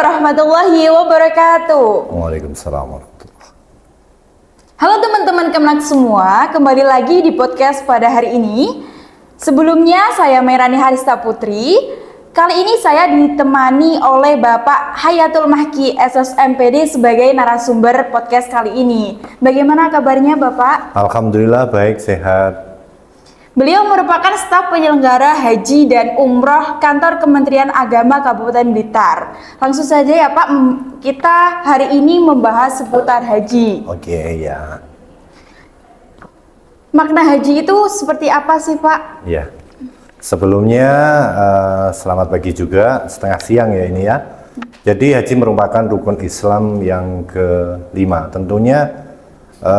warahmatullahi wabarakatuh. Waalaikumsalam warahmatullahi. Halo teman-teman Kemenak semua, kembali lagi di podcast pada hari ini. Sebelumnya saya Mairani Harista Putri. Kali ini saya ditemani oleh Bapak Hayatul Mahki SSMPD sebagai narasumber podcast kali ini. Bagaimana kabarnya Bapak? Alhamdulillah baik, sehat. Beliau merupakan staf penyelenggara haji dan umroh kantor Kementerian Agama Kabupaten Blitar. Langsung saja ya Pak, kita hari ini membahas seputar haji. Oke, ya. Makna haji itu seperti apa sih Pak? Ya. Sebelumnya selamat pagi juga, setengah siang ya ini ya. Jadi haji merupakan rukun Islam yang kelima. Tentunya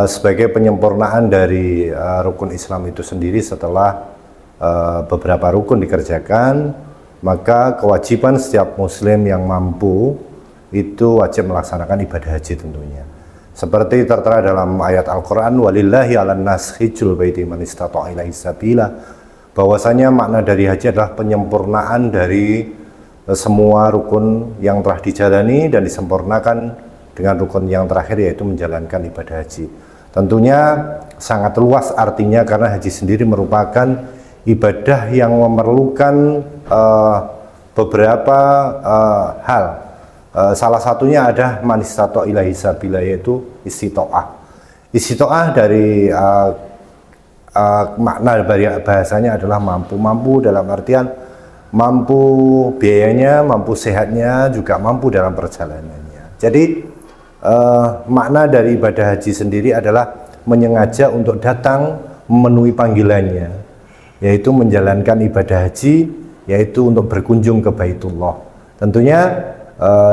sebagai penyempurnaan dari rukun Islam itu sendiri setelah beberapa rukun dikerjakan, maka kewajiban setiap muslim yang mampu itu wajib melaksanakan ibadah haji tentunya. Seperti tertera dalam ayat Al-Quran, walillahi 'alan nas hijjul baiti man istata'a ilaihi sabila, bahwasanya makna dari haji adalah penyempurnaan dari semua rukun yang telah dijalani dan disempurnakan dengan rukun yang terakhir, yaitu menjalankan ibadah haji. Tentunya sangat luas artinya karena haji sendiri merupakan ibadah yang memerlukan beberapa hal. Salah satunya ada man istata'a ilaihi sabila, yaitu istito'ah. Istito'ah dari makna bahasanya adalah mampu dalam artian mampu biayanya, mampu sehatnya, juga mampu dalam perjalanannya. Jadi makna dari ibadah haji sendiri adalah menyengaja untuk datang memenuhi panggilannya, yaitu menjalankan ibadah haji, yaitu untuk berkunjung ke Baitullah. Tentunya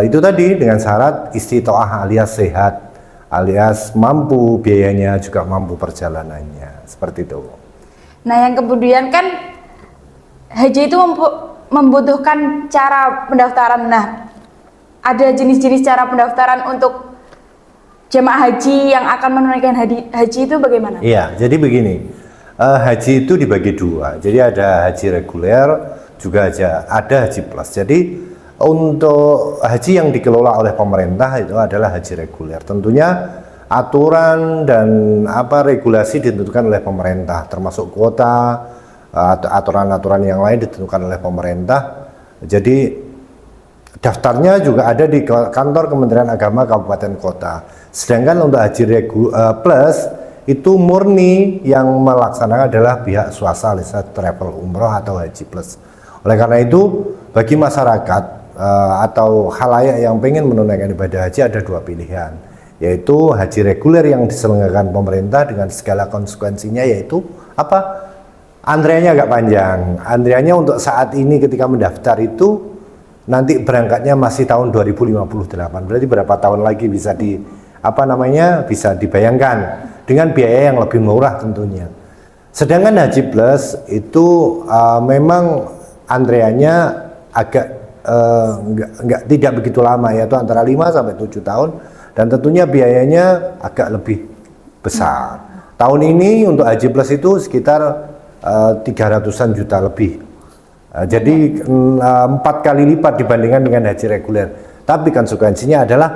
itu tadi dengan syarat istito'ah alias sehat, alias mampu biayanya, juga mampu perjalanannya, seperti itu. Nah yang kemudian kan haji itu membutuhkan cara pendaftaran. Nah ada jenis-jenis cara pendaftaran untuk jemaah haji yang akan menunaikan haji itu bagaimana? Iya, jadi begini, haji itu dibagi dua. Jadi ada haji reguler, juga ada haji plus. Jadi untuk haji yang dikelola oleh pemerintah itu adalah haji reguler. Tentunya aturan dan regulasi ditentukan oleh pemerintah, termasuk kuota atau aturan-aturan yang lain ditentukan oleh pemerintah. Jadi daftarnya juga ada di kantor Kementerian Agama Kabupaten Kota. Sedangkan untuk haji plus itu murni yang melaksanakan adalah pihak swasta alias travel umroh atau haji plus. Oleh karena itu bagi masyarakat atau khalayak yang pengen menunaikan ibadah haji ada dua pilihan, yaitu haji reguler yang diselenggarakan pemerintah dengan segala konsekuensinya, yaitu antriannya agak panjang. Antriannya untuk saat ini ketika mendaftar itu nanti berangkatnya masih tahun 2058. Berarti berapa tahun lagi bisa bisa dibayangkan dengan biaya yang lebih murah tentunya. Sedangkan haji plus itu memang antreannya agak tidak begitu lama, yaitu antara 5 sampai 7 tahun, dan tentunya biayanya agak lebih besar. Tahun ini untuk haji plus itu sekitar 300-an juta lebih. Jadi 4 kali lipat dibandingkan dengan haji reguler. Tapi konsekuensinya adalah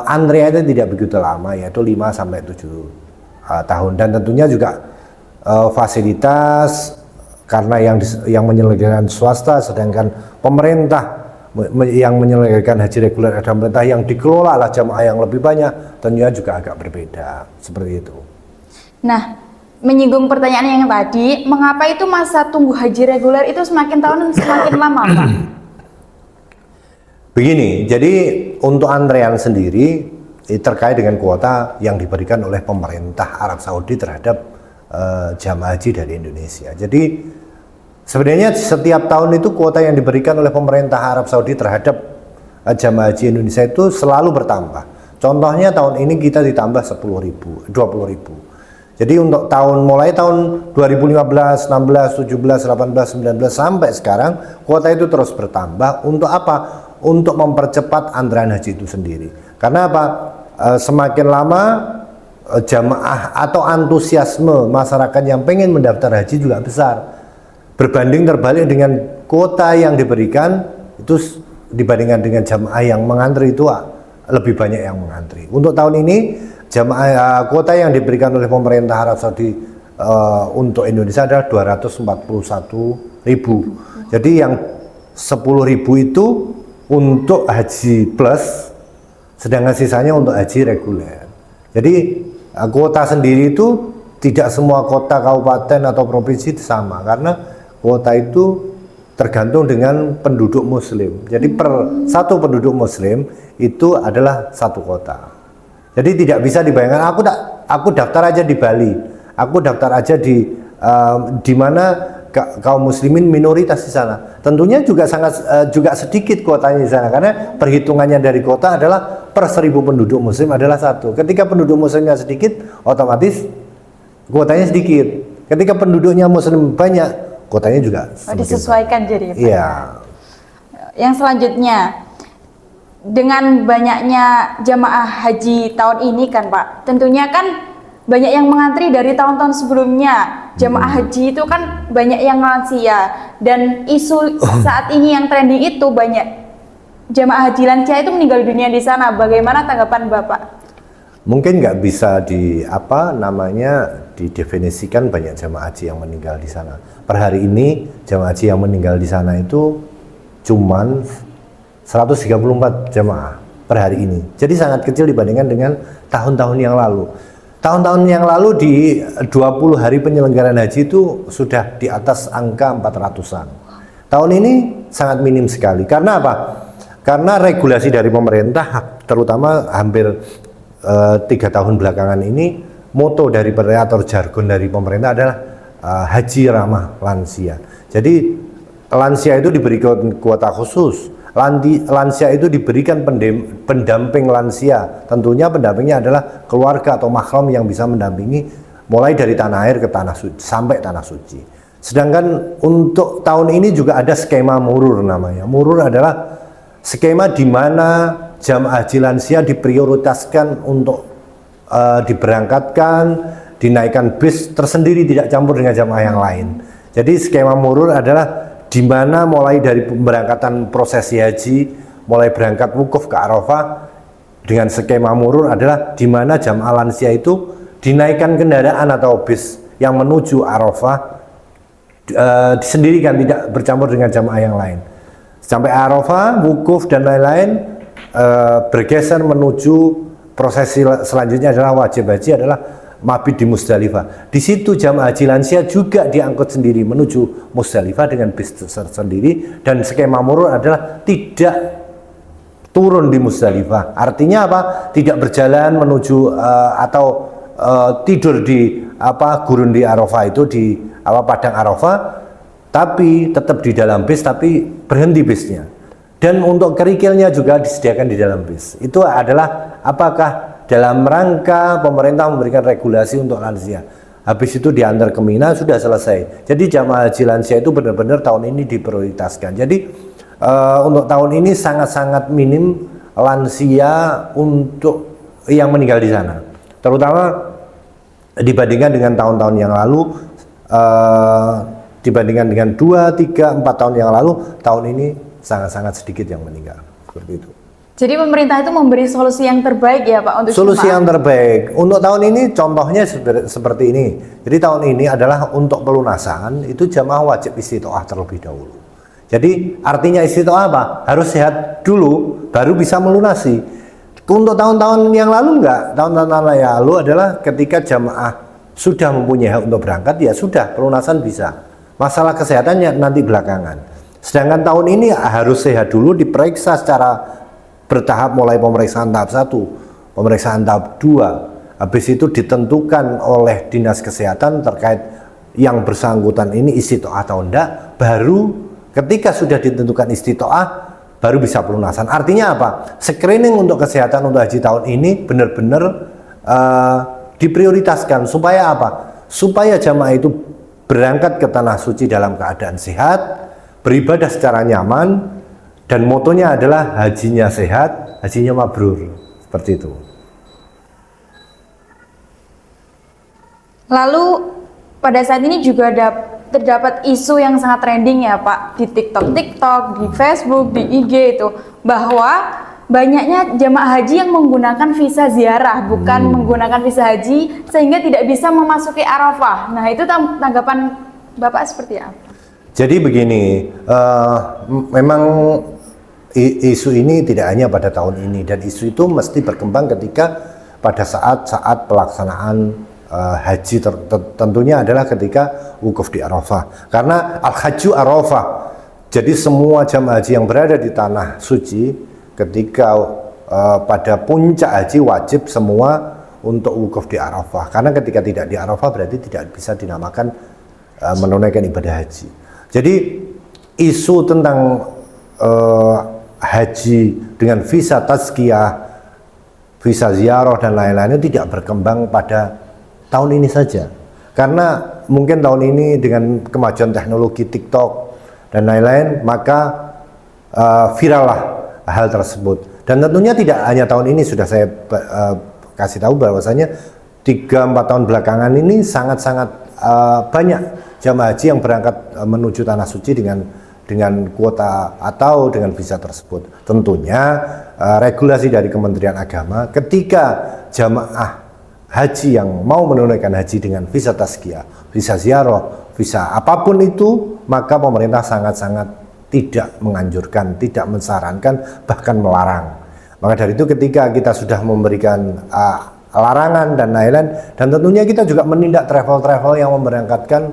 antreannya tidak begitu lama, yaitu 5 sampai 7 tahun, dan tentunya juga fasilitas karena yang menyelenggarakan swasta, sedangkan pemerintah yang menyelenggarakan haji reguler ada pemerintah yang dikelola oleh jamaah yang lebih banyak, tentunya juga agak berbeda, seperti itu. Nah, menyinggung pertanyaan yang tadi, mengapa itu masa tunggu haji reguler itu semakin tahun semakin lama, Pak? Begini, jadi untuk antrean sendiri terkait dengan kuota yang diberikan oleh pemerintah Arab Saudi terhadap jamaah haji dari Indonesia. Jadi sebenarnya setiap tahun itu kuota yang diberikan oleh pemerintah Arab Saudi terhadap jamaah haji Indonesia itu selalu bertambah. Contohnya tahun ini kita ditambah 10.000, 20.000. Jadi untuk mulai tahun 2015, 16, 17, 18, 19 sampai sekarang kuota itu terus bertambah. Untuk apa? Untuk mempercepat antrean haji itu sendiri. Karena apa? Semakin lama jamaah atau antusiasme masyarakat yang pengen mendaftar haji juga besar. Berbanding terbalik dengan kuota yang diberikan itu dibandingkan dengan jamaah yang mengantri itu lebih banyak yang mengantri. Untuk tahun ini jamaah kuota yang diberikan oleh pemerintah Arab Saudi untuk Indonesia adalah 241.000. Jadi yang 10.000 itu untuk haji plus, sedangkan sisanya untuk haji reguler. Jadi kuota sendiri itu tidak semua kota, kabupaten atau provinsi sama, karena kuota itu tergantung dengan penduduk muslim. Jadi per satu penduduk muslim itu adalah satu kota. Jadi tidak bisa dibayangkan aku daftar aja di Bali, aku daftar aja di mana kaum muslimin minoritas di sana. Tentunya juga juga sedikit kuotanya di sana, karena perhitungannya dari kota adalah per 1.000 penduduk muslim adalah satu. Ketika penduduk muslimnya sedikit, otomatis kuotanya sedikit. Ketika penduduknya muslim banyak, kuotanya juga disesuaikan jadi. Iya. Yang selanjutnya, dengan banyaknya jamaah haji tahun ini kan Pak, tentunya kan banyak yang mengantri dari tahun-tahun sebelumnya. Jamaah haji itu kan banyak yang lansia, dan isu saat ini yang trending itu banyak jamaah haji lansia itu meninggal dunia di sana. Bagaimana tanggapan Bapak? Mungkin nggak bisa didefinisikan banyak jamaah haji yang meninggal di sana. Per hari ini jamaah haji yang meninggal di sana itu cuman 134 jamaah per hari ini. Jadi sangat kecil dibandingkan dengan tahun-tahun yang lalu. Tahun-tahun yang lalu di 20 hari penyelenggaraan haji itu sudah di atas angka 400-an. Tahun ini sangat minim sekali. Karena apa? Karena regulasi dari pemerintah, terutama hampir 3 tahun belakangan ini, moto dari atau jargon dari pemerintah adalah haji ramah lansia. Jadi lansia itu diberi kuota khusus. Lansia itu diberikan pendamping lansia. Tentunya pendampingnya adalah keluarga atau mahram yang bisa mendampingi mulai dari tanah air ke tanah suci sampai tanah suci. Sedangkan untuk tahun ini juga ada skema murur namanya. Murur adalah skema di mana jamaah haji lansia diprioritaskan untuk diberangkatkan, dinaikkan bis tersendiri, tidak campur dengan jamaah yang lain. Jadi skema murur adalah di mana mulai dari pemberangkatan prosesi haji, mulai berangkat wukuf ke Arafah, dengan skema murur adalah di mana jamaah lansia itu dinaikkan kendaraan atau bis yang menuju Arafah disendirikan, tidak bercampur dengan jamaah yang lain. Sampai Arafah, wukuf dan lain-lain, bergeser menuju prosesi selanjutnya adalah wajib haji, adalah mabit di Musdalifah. Di situ jamaah haji lansia juga diangkut sendiri menuju Musdalifah dengan bis tersendiri, dan skema murur adalah tidak turun di Musdalifah. Artinya apa? Tidak berjalan menuju atau tidur di gurun di Arafah itu, di padang Arafah, tapi tetap di dalam bis, tapi berhenti bisnya. Dan untuk kerikilnya juga disediakan di dalam bis. Itu adalah apakah dalam rangka pemerintah memberikan regulasi untuk lansia. Habis itu diantar ke Mina, sudah selesai. Jadi jamaah haji lansia itu benar-benar tahun ini diprioritaskan. Jadi untuk tahun ini sangat-sangat minim lansia untuk yang meninggal di sana. Terutama dibandingkan dengan tahun-tahun yang lalu, dibandingkan dengan 2, 3, 4 tahun yang lalu, tahun ini sangat-sangat sedikit yang meninggal. Seperti itu. Jadi pemerintah itu memberi solusi yang terbaik ya Pak untuk solusi jemaah. Yang terbaik untuk tahun ini, contohnya seperti ini. Jadi tahun ini adalah untuk pelunasan itu jamaah wajib istitoah terlebih dahulu. Jadi artinya istitoah apa? Harus sehat dulu baru bisa melunasi. Untuk tahun-tahun yang lalu enggak. Tahun-tahun yang lalu adalah ketika jamaah sudah mempunyai hak untuk berangkat, ya sudah, pelunasan bisa. Masalah kesehatannya nanti belakangan. Sedangkan tahun ini harus sehat dulu, diperiksa secara bertahap, mulai pemeriksaan tahap 1, pemeriksaan tahap 2. Habis itu ditentukan oleh dinas kesehatan terkait yang bersangkutan ini istitoah atau enggak. Baru ketika sudah ditentukan istitoah, baru bisa pelunasan. Artinya apa? Screening untuk kesehatan untuk haji tahun ini benar-benar diprioritaskan. Supaya apa? Supaya jamaah itu berangkat ke tanah suci dalam keadaan sehat, beribadah secara nyaman, dan motonya adalah hajinya sehat, hajinya mabrur. Seperti itu. Lalu pada saat ini juga ada terdapat isu yang sangat trending ya Pak di TikTok, di Facebook, di IG itu bahwa banyaknya jamaah haji yang menggunakan visa ziarah bukan menggunakan visa haji sehingga tidak bisa memasuki Arafah. Nah itu tanggapan Bapak seperti apa? Jadi begini, memang isu ini tidak hanya pada tahun ini dan isu itu mesti berkembang ketika pada saat pelaksanaan haji tentunya adalah ketika wukuf di Arafah, karena al-hajju Arafah. Jadi semua jamaah haji yang berada di tanah suci ketika pada puncak haji wajib semua untuk wukuf di Arafah, karena ketika tidak di Arafah berarti tidak bisa dinamakan menunaikan ibadah haji. Jadi isu tentang haji dengan visa tazkiyah, visa ziarah dan lain-lainnya tidak berkembang pada tahun ini saja, karena mungkin tahun ini dengan kemajuan teknologi TikTok dan lain-lain maka virallah hal tersebut. Dan tentunya tidak hanya tahun ini, sudah saya kasih tahu bahwasanya 3-4 tahun belakangan ini sangat-sangat banyak jamaah haji yang berangkat menuju tanah suci dengan kuota atau dengan visa tersebut. Tentunya regulasi dari Kementerian Agama ketika jamaah haji yang mau menunaikan haji dengan visa tazkiyah, visa ziarah, visa apapun itu, maka pemerintah sangat-sangat tidak menganjurkan, tidak mensarankan, bahkan melarang. Maka dari itu ketika kita sudah memberikan larangan dan lain-lain, dan tentunya kita juga menindak travel-travel yang memberangkatkan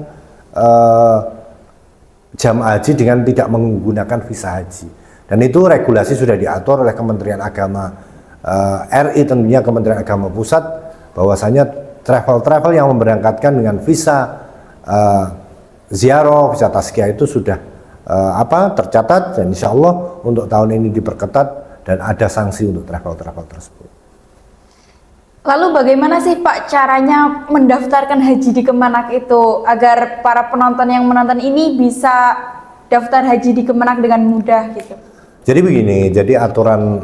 jamaah haji dengan tidak menggunakan visa haji. Dan itu regulasi sudah diatur oleh Kementerian Agama RI, tentunya Kementerian Agama Pusat, bahwasanya travel-travel yang memberangkatkan dengan visa ziarah, visa tazkiyah itu sudah tercatat, dan insya Allah untuk tahun ini diperketat dan ada sanksi untuk travel-travel tersebut. Lalu bagaimana sih Pak caranya mendaftarkan haji di Kemenak itu agar para penonton yang menonton ini bisa daftar haji di Kemenak dengan mudah gitu? Jadi begini, jadi aturan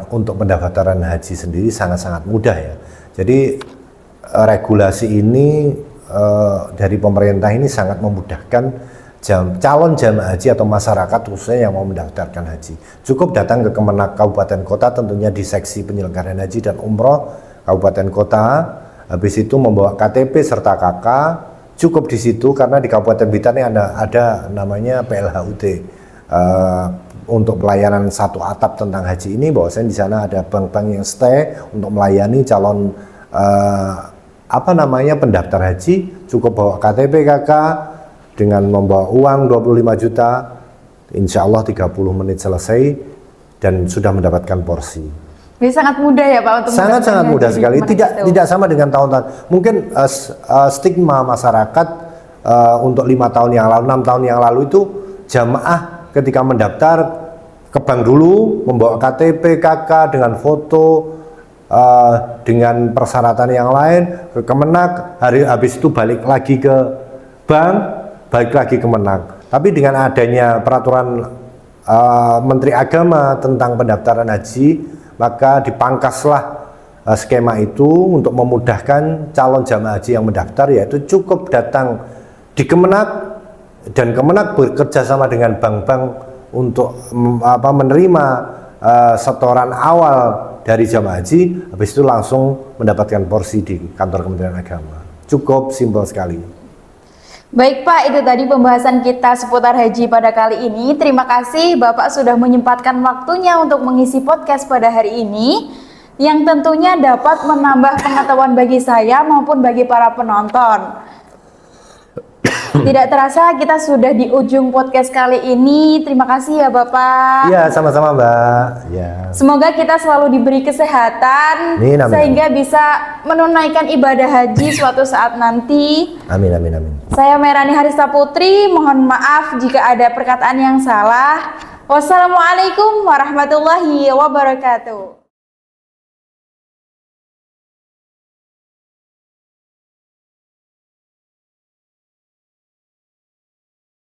untuk pendaftaran haji sendiri sangat-sangat mudah ya. Jadi regulasi ini dari pemerintah ini sangat memudahkan calon jamaah haji atau masyarakat khususnya yang mau mendaftarkan haji. Cukup datang ke Kemenak Kabupaten Kota, tentunya di seksi penyelenggaraan haji dan umroh Kabupaten Kota. Habis itu membawa KTP serta KK. Cukup di situ, karena di Kabupaten Blitar ini ada namanya PLHUT. Untuk pelayanan satu atap tentang haji ini, bahwasanya di sana ada bank-bank yang stay untuk melayani calon pendaftar haji. Cukup bawa KTP KK dengan membawa uang 25 juta, insya Allah 30 menit selesai dan sudah mendapatkan porsi. Jadi sangat mudah ya Pak untuk sangat mudah sekali, tidak sama dengan tahun-tahun. Mungkin stigma masyarakat untuk 5 tahun yang lalu, 6 tahun yang lalu itu jamaah ketika mendaftar ke bank dulu, membawa KTP, KK dengan foto, dengan persyaratan yang lain, ke Kemenak, habis itu balik lagi ke bank, balik lagi ke Kemenak. Tapi dengan adanya peraturan Menteri Agama tentang pendaftaran haji, maka dipangkaslah skema itu untuk memudahkan calon jamaah haji yang mendaftar, yaitu cukup datang di Kemenak, dan Kemenak bekerja sama dengan bank-bank untuk menerima setoran awal dari jamaah haji, habis itu langsung mendapatkan porsi di kantor Kementerian Agama. Cukup simpel sekali. Baik Pak, itu tadi pembahasan kita seputar haji pada kali ini. Terima kasih Bapak sudah menyempatkan waktunya untuk mengisi podcast pada hari ini, yang tentunya dapat menambah pengetahuan bagi saya maupun bagi para penonton. Tidak terasa kita sudah di ujung podcast kali ini. Terima kasih ya Bapak. Iya, sama-sama Mbak. Ya. Semoga kita selalu diberi kesehatan, amin. Sehingga bisa menunaikan ibadah haji suatu saat nanti. Amin. Saya Merani Harista Putri, mohon maaf jika ada perkataan yang salah. Wassalamualaikum warahmatullahi wabarakatuh.